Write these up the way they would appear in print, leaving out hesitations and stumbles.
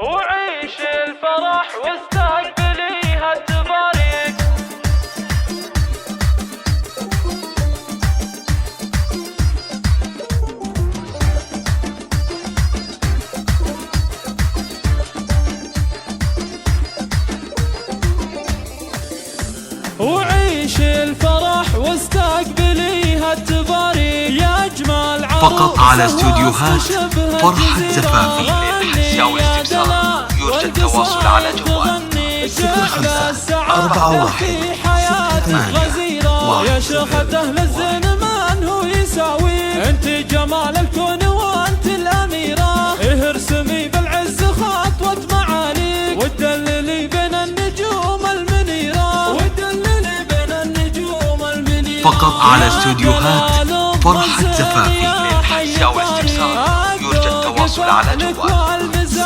وعيش الفرح واستقبليها التباريك. وعيش الفرح واستقبليها التباريك يا اجمل عروس. فقط على استوديوهات فرحة زفافي. للحجز أو الاستفسار يرجى التواصل على جوال 05 يا شيخة أهل الزمان هو يساوي. انت جمال الكون وانت الأميرة. ارسمي بالعز خطوة معاليك وتدللي بين النجوم المنيرة. فقط على استوديوهات فرحة زفافي. للحجز أو الاستفسار يرجى التواصل على جوال 05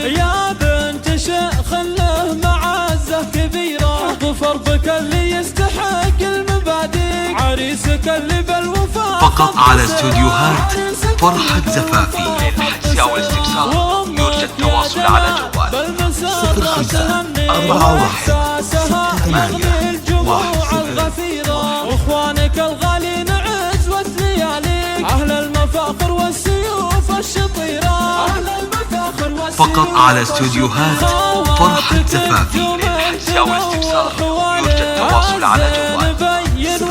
يا بنت شيخ له معزة كبيرة. ظفر بك اللي يستحق المبادئ. عريسك اللي بالوفاء. فقط على استوديوهات فرحة زفافي. للحجز أو الاستفسار يرجى التواصل على جوال 05 واخوانك الغالين عزوة لياليك. اهل المفاخر والسيوف الشطيرة. فقط على استوديوهات فرحة زفافي. للحجز أو الاستفسار يرجى التواصل على جوال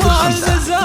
05